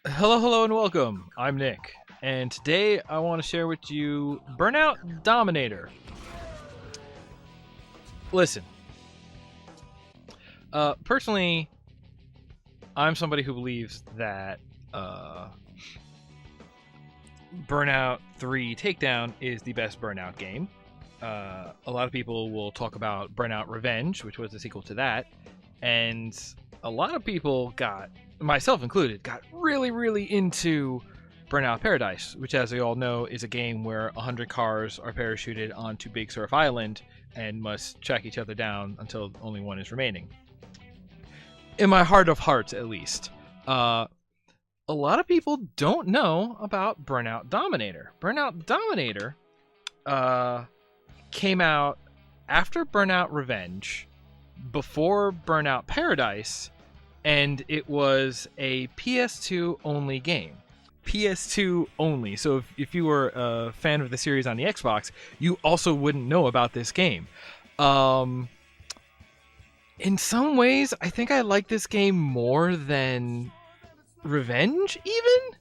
Hello, and welcome. I'm Nick, and today I want to share with you Burnout Dominator. Listen, personally, I'm somebody who believes that Burnout 3 Takedown is the best Burnout game. A lot of people will talk about Burnout Revenge, which was the sequel to that, and a lot of people myself included, got really into Burnout Paradise, which, as we all know, is a game where 100 cars are parachuted onto Big Surf Island and must track each other down until only one is remaining. In my heart of hearts, at least. A lot of people don't know about Burnout Dominator. Burnout Dominator came out after Burnout Revenge, before Burnout Paradise, and it was a PS2 only game. PS2 only. So if you were a fan of the series on the Xbox, you also wouldn't know about this game. In some ways, I think I like this game more than Revenge, even.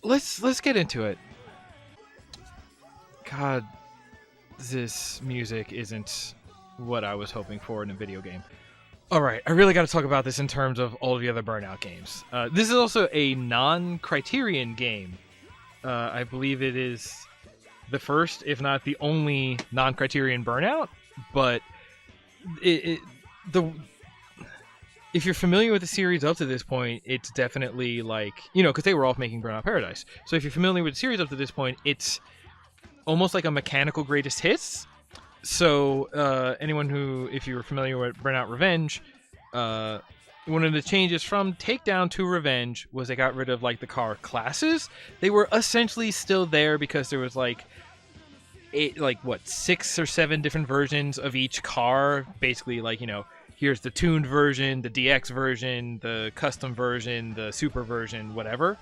Let's get into it. God, this music isn't what I was hoping for in a video game. Alright, I really got to talk about this in terms of all the other Burnout games. This is also a non-Criterion game. I believe it is the first, if not the only, non-Criterion Burnout, but if you're familiar with the series up to this point, it's definitely like, because they were all making Burnout Paradise. So if you're familiar with the series up to this point, it's almost like a mechanical greatest hits. So anyone who, if you're familiar with Burnout Revenge, one of the changes from Takedown to Revenge was they got rid of like the car classes. They were essentially still there because there was like 6 or 7 different versions of each car. Basically, like, here's the tuned version, the DX version, the custom version, the super version, whatever.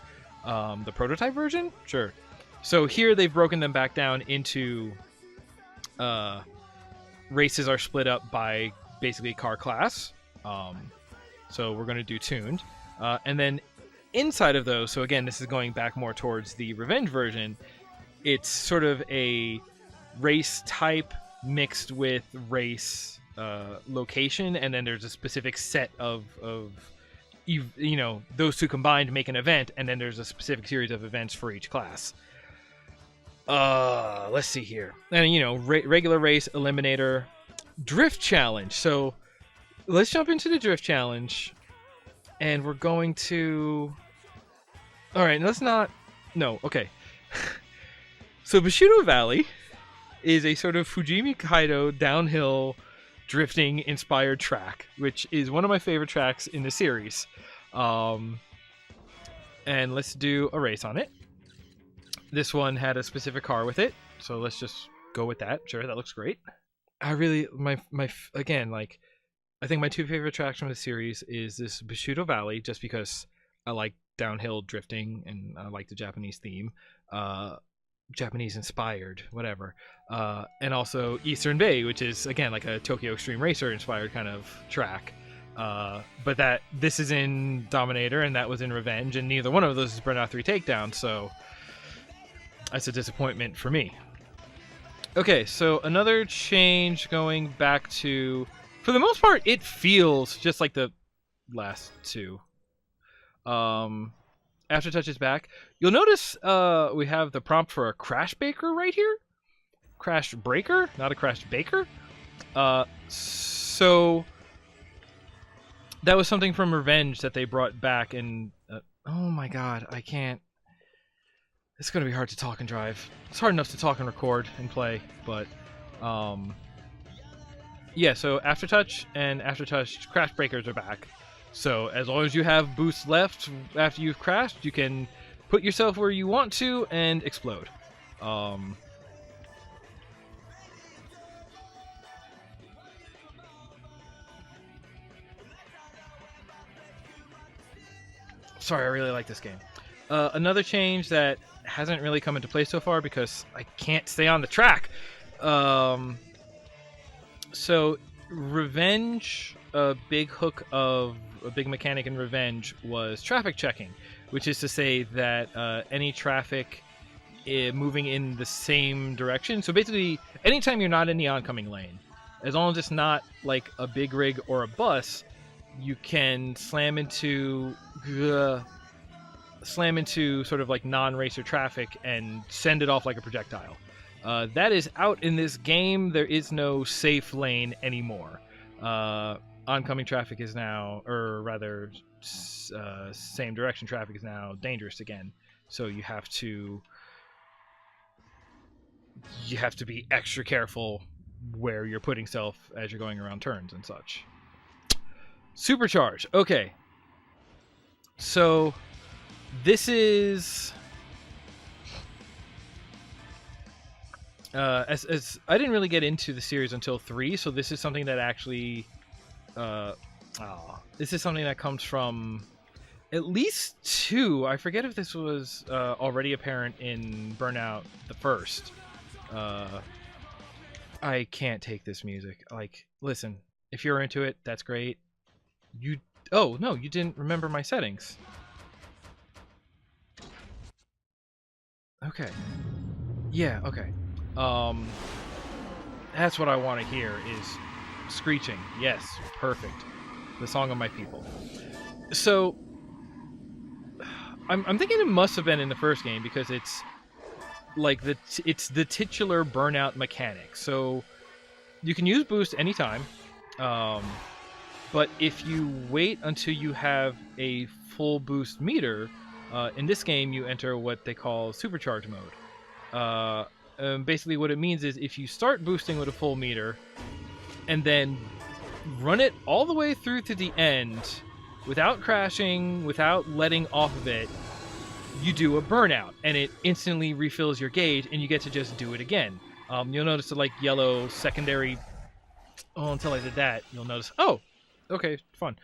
The prototype version, sure. So here they've broken them back down into races are split up by basically car class. So we're going to do tuned. And then inside of those, so again, this is going back more towards the Revenge version, it's sort of a race type mixed with race location, and then there's a specific set of those two combined make an event, and then there's a specific series of events for each class. Let's see here. And, regular race, eliminator, drift challenge. So let's jump into the drift challenge. And we're going to... Alright, let's not... No, okay. So Bushido Valley is a sort of Fujimi Kaido downhill drifting inspired track, which is one of my favorite tracks in the series. And let's do a race on it. This one had a specific car with it, so let's just go with that. Sure, that looks great. I really, again, like, I think my two favorite tracks from the series is this Bushido Valley, just because I like downhill drifting and I like the Japanese theme, Japanese inspired, whatever, and also Eastern Bay, which is, again, like a Tokyo Extreme Racer inspired kind of track. But this is in Dominator and that was in Revenge, and neither one of those is Burnout 3 Takedown, so that's a disappointment for me. Okay, so another change going back to... For the most part, it feels just like the last two. Aftertouch is back. You'll notice we have the prompt for a Crash Baker right here. Crash Breaker, not a Crash Baker. So that was something from Revenge that they brought back, and... oh my god, I can't... It's going to be hard to talk and drive. It's hard enough to talk and record and play, but... yeah, so Aftertouch and Aftertouch Crash Breakers are back. So as long as you have boosts left after you've crashed, you can put yourself where you want to and explode. Sorry, I really like this game. Another change that hasn't really come into play so far because I can't stay on the track. So Revenge a big hook of a big mechanic in Revenge was traffic checking, which is to say that any traffic moving in the same direction. So basically, anytime you're not in the oncoming lane, as long as it's not like a big rig or a bus, you can slam into sort of like non-racer traffic and send it off like a projectile. That is out in this game. There is no safe lane anymore. Oncoming traffic is now, or rather, same direction traffic is now dangerous again. So you have to be extra careful where you're putting self as you're going around turns and such. Supercharge. Okay. So this is as I didn't really get into the series until 3, so this is something that actually this is something that comes from at least 2. I forget if this was already apparent in Burnout the first. I can't take this music. Like, listen, if you're into it, that's great. Oh no, you didn't remember my settings. Okay. Yeah, okay. That's what I want to hear is screeching. Yes, perfect. The song of my people. So I'm thinking it must have been in the first game because it's like it's the titular Burnout mechanic. So you can use boost anytime, but if you wait until you have a full boost meter, in this game you enter what they call supercharge mode. Basically what it means is if you start boosting with a full meter and then run it all the way through to the end without crashing, without letting off of it, you do a burnout and it instantly refills your gauge and you get to just do it again. You'll notice the like yellow secondary. Oh, until I did that, you'll notice. Oh, okay, fun.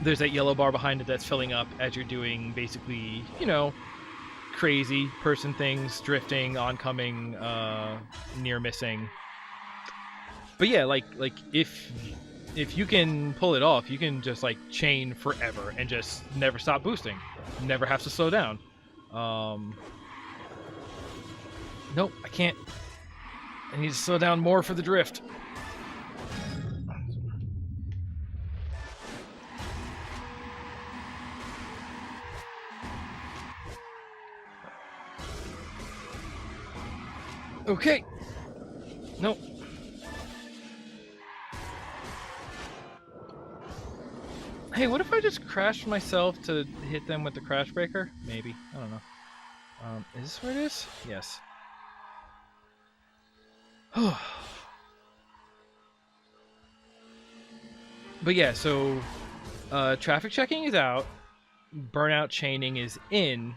There's that yellow bar behind it that's filling up as you're doing basically, crazy person things, drifting, oncoming, near missing. But yeah, like if you can pull it off, you can just like chain forever and just never stop boosting, never have to slow down. Nope, I can't. I need to slow down more for the drift. Okay. Nope. Hey, what if I just crashed myself to hit them with the crash breaker? Maybe. I don't know. Is this where it is? Yes. But yeah, so traffic checking is out, burnout chaining is in,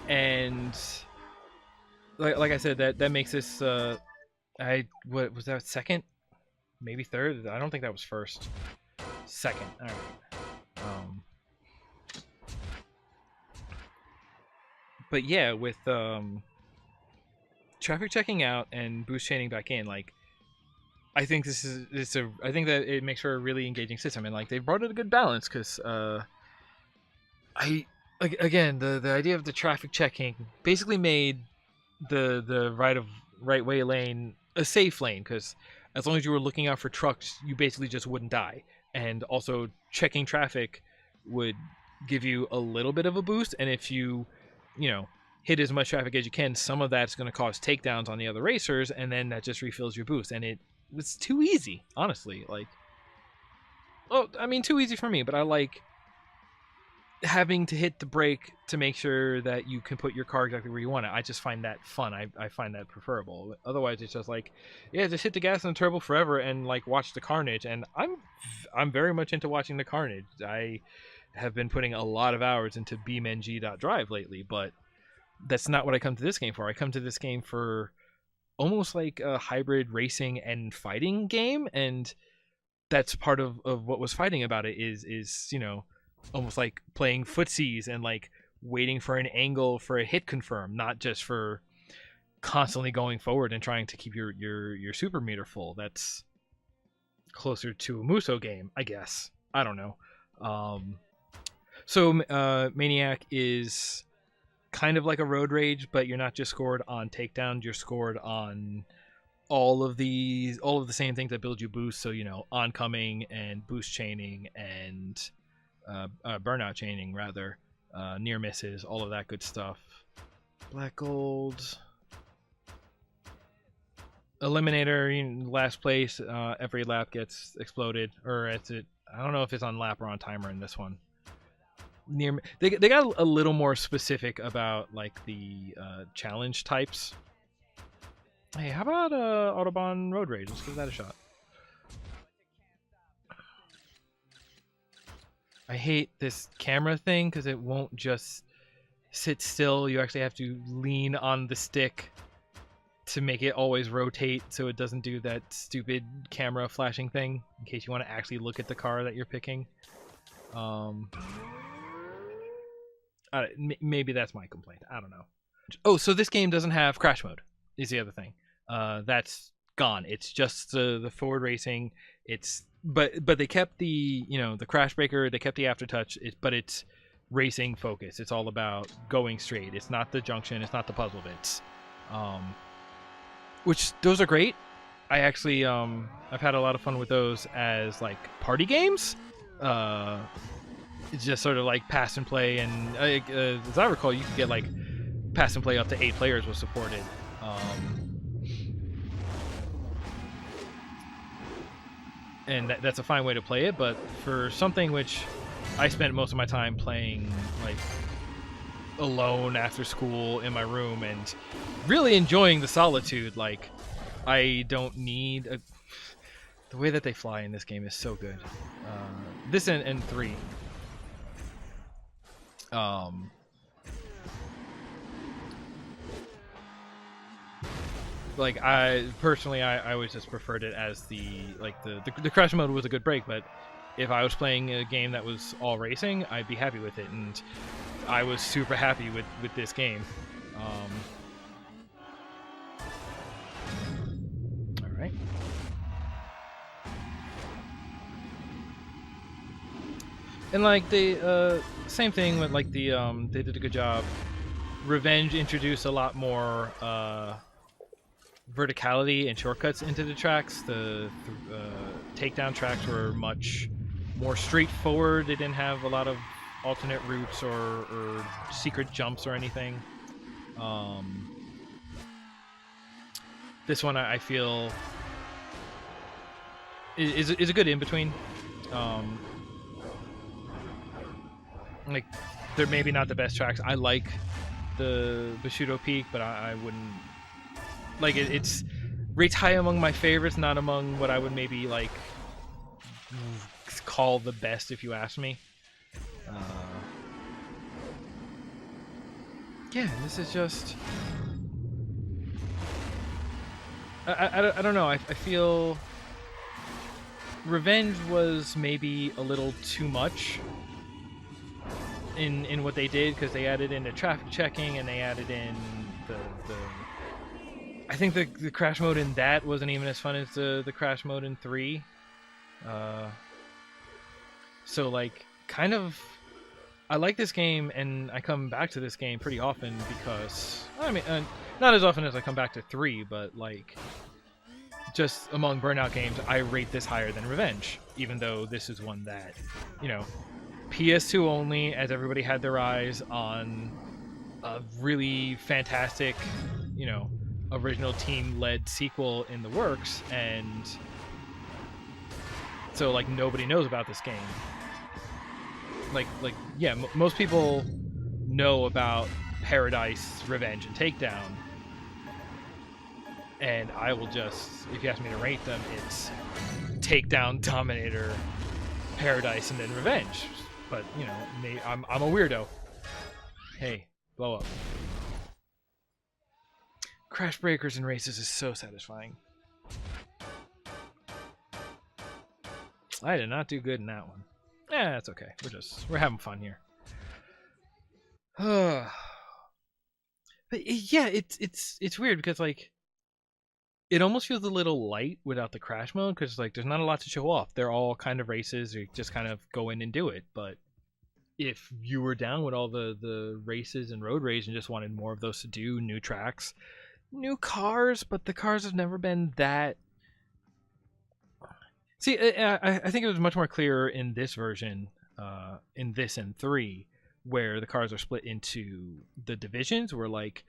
and like I said, that makes this what was that, second? Maybe third? I don't think that was first. Second. All right. But yeah, with traffic checking out and boost chaining back in, like I think I think that it makes for a really engaging system, and like they brought it a good balance because again the idea of the traffic checking basically made the right way lane a safe lane, because as long as you were looking out for trucks, you basically just wouldn't die. And also checking traffic would give you a little bit of a boost, and if you hit as much traffic as you can, some of that's going to cause takedowns on the other racers, and then that just refills your boost. And it was too easy, honestly. Like, oh, I mean, too easy for me, but I like having to hit the brake to make sure that you can put your car exactly where you want it. I just find that fun. I find that preferable. Otherwise, it's just like, yeah, just hit the gas and the turbo forever and like watch the carnage. And I'm very much into watching the carnage. I have been putting a lot of hours into beamng.drive lately, but that's not what I come to this game for. I come to this game for almost like a hybrid racing and fighting game, and that's part of what was fighting about it is almost like playing footsies and like waiting for an angle for a hit confirm, not just for constantly going forward and trying to keep your super meter full. That's closer to a Muso game, I guess. I don't know. So Maniac is kind of like a road rage, but you're not just scored on takedowns, you're scored on all of the same things that build you boost. So oncoming and boost chaining and burnout chaining rather, near misses, all of that good stuff. Black gold eliminator, last place, every lap gets exploded, or I don't know if it's on lap or on timer in this one. They got a little more specific about like the challenge types. Hey, how about Autobahn Road Rage? Let's give that a shot. I hate this camera thing because it won't just sit still. You actually have to lean on the stick to make it always rotate so it doesn't do that stupid camera flashing thing in case you want to actually look at the car that you're picking. Maybe that's my complaint. I don't know. Oh, so this game doesn't have crash mode is the other thing. That's gone. It's just the forward racing. But they kept the the crash breaker. They kept the aftertouch. But it's racing focus. It's all about going straight. It's not the junction. It's not the puzzle bits. Which those are great. I actually I've had a lot of fun with those as like party games. It's just sort of like pass and play, and as I recall, you could get like pass and play up to 8 players was supported. And that's a fine way to play it, but for something which I spent most of my time playing like alone after school in my room and really enjoying the solitude, like I don't need the way that they fly in this game is so good. This and 3. Like I personally, I always just preferred it as the crash mode was a good break, but if I was playing a game that was all racing, I'd be happy with it, and I was super happy with this game. All right. And like the same thing with like the they did a good job. Revenge introduced a lot more verticality and shortcuts into the tracks. The takedown tracks were much more straightforward. They didn't have a lot of alternate routes or secret jumps or anything. This one I feel is a good in between. Like they're maybe not the best tracks. I like the Bushido Peak, but I wouldn't like it. It's rates high among my favorites, not among what I would maybe like call the best if you ask me. Yeah, this is just I don't know. I feel Revenge was maybe a little too much in what they did, because they added in the traffic checking and they added in the I think the crash mode in that wasn't even as fun as the crash mode in 3. So like kind of I like this game, and I come back to this game pretty often because I mean not as often as I come back to 3, but like just among Burnout games I rate this higher than Revenge, even though this is one that PS2 only, as everybody had their eyes on a really fantastic, original team-led sequel in the works, and so like nobody knows about this game. Yeah, most people know about Paradise, Revenge, and Takedown, and I will just, if you ask me to rate them, it's Takedown, Dominator, Paradise, and then Revenge. But I'm a weirdo. Hey, blow up. Crash breakers and races is so satisfying. I did not do good in that one. Yeah, that's okay. We're having fun here. But yeah, it's weird because like it almost feels a little light without the crash mode, because like there's not a lot to show off. They're all kind of races. You just kind of go in and do it. But if you were down with all the races and road rage and just wanted more of those to do, new tracks, new cars, but the cars have never been that. See, I think it was much more clear in this version, in this and 3, where the cars are split into the divisions, where like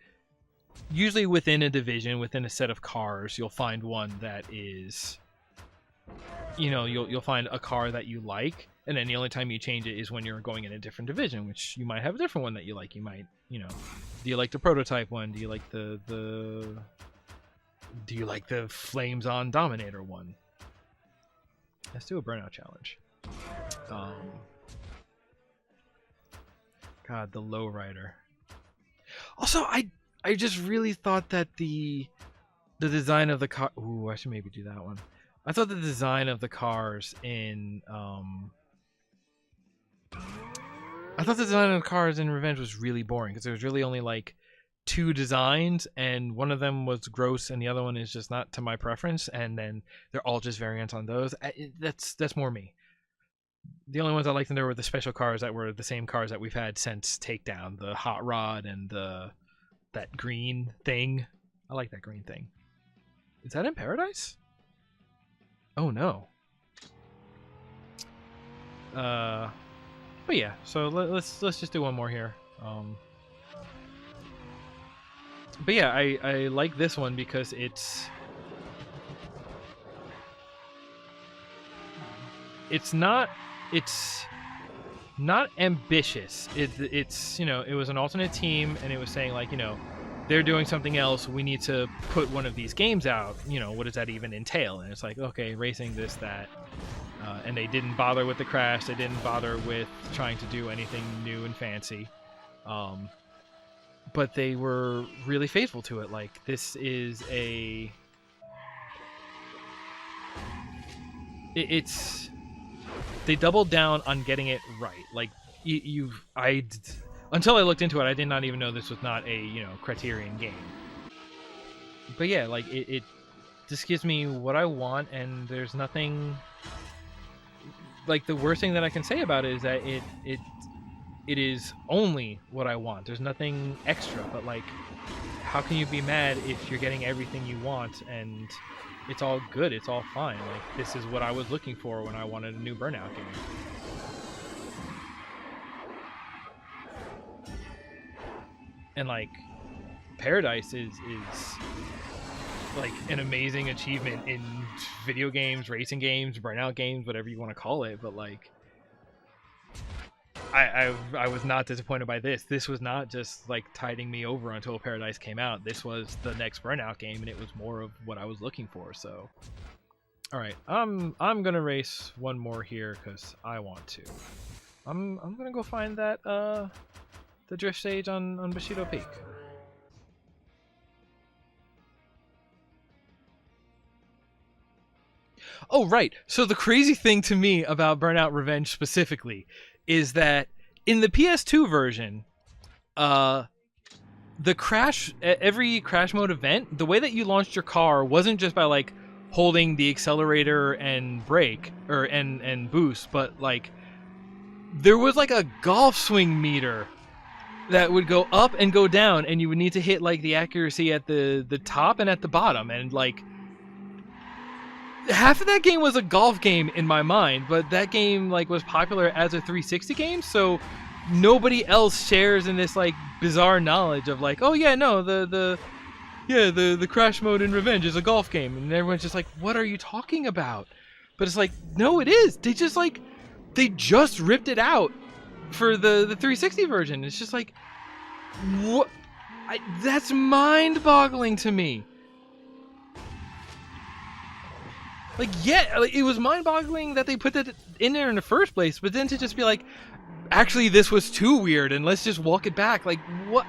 usually within a division, within a set of cars, you'll find one that is, you'll find a car that you like, and then the only time you change it is when you're going in a different division, which you might have a different one that you like. You might, do you like the prototype one? Do you like the do you like the Flames on Dominator one? Let's do a Burnout challenge. God, the lowrider. Also, I just really thought that the design of the car. Ooh, I should maybe do that one. I thought the design of the cars in I thought the design of the cars in Revenge was really boring, because there was really only like 2 designs, and one of them was gross and the other one is just not to my preference, and then they're all just variants on those. That's more me. The only ones I liked in there were the special cars that were the same cars that we've had since Takedown, the Hot Rod and that green thing. I like that green thing. Is that in Paradise? Oh no. But yeah, so let's just do one more here. But yeah, I like this one because it's not ambitious. It's it was an alternate team, and it was saying like, they're doing something else. We need to put one of these games out. What does that even entail? And it's like, okay, racing, this, that. And they didn't bother with the crash. They didn't bother with trying to do anything new and fancy. But they were really faithful to it. Like, this is a... They doubled down on getting it right. Like, until I looked into it, I did not even know this was not a, Criterion game. But yeah, like, it just gives me what I want, and there's nothing... Like, the worst thing that I can say about it is that it is only what I want. There's nothing extra, but like, how can you be mad if you're getting everything you want and it's all good, it's all fine? Like, this is what I was looking for when I wanted a new Burnout game. And like, Paradise is like an amazing achievement in video games, racing games, Burnout games, whatever you want to call it. But like, I was not disappointed by this. This was not just like tiding me over until Paradise came out. This was the next Burnout game, and it was more of what I was looking for. So, all right, I'm gonna race one more here because I want to. I'm gonna go find that the drift stage on Bushido Peak. Oh, right. So the crazy thing to me about Burnout Revenge specifically is that in the PS2 version, every crash mode event, the way that you launched your car wasn't just by like holding the accelerator and brake and boost, but like there was like a golf swing meter that would go up and go down, and you would need to hit like the accuracy at the top and at the bottom, and like half of that game was a golf game in my mind, but that game like was popular as a 360 game, so nobody else shares in this like bizarre knowledge of like, oh yeah, no, the crash mode in Revenge is a golf game, and everyone's just like, what are you talking about? But it's like, no, it is. They just ripped it out for the 360 version. It's just like, what? That's mind-boggling to me. Like, yeah, it was mind-boggling that they put that in there in the first place, but then to just be like, actually, this was too weird, and let's just walk it back. Like, what?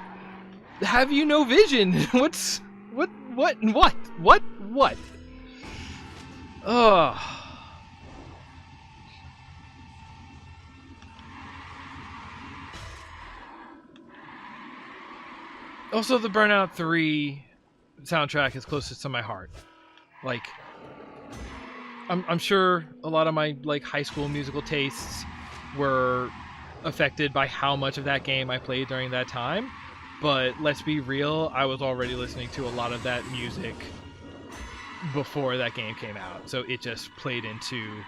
Have you no vision? What? Ugh. Also, the Burnout 3 soundtrack is closest to my heart. Like, I'm sure a lot of my like high school musical tastes were affected by how much of that game I played during that time. But let's be real, I was already listening to a lot of that music before that game came out, so it just played into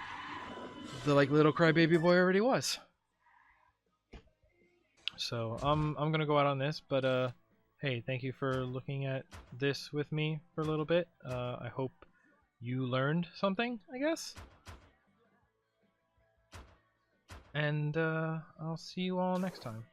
the like little crybaby boy already was. So I'm gonna go out on this, but hey, thank you for looking at this with me for a little bit. I hope you learned something, I guess. And I'll see you all next time.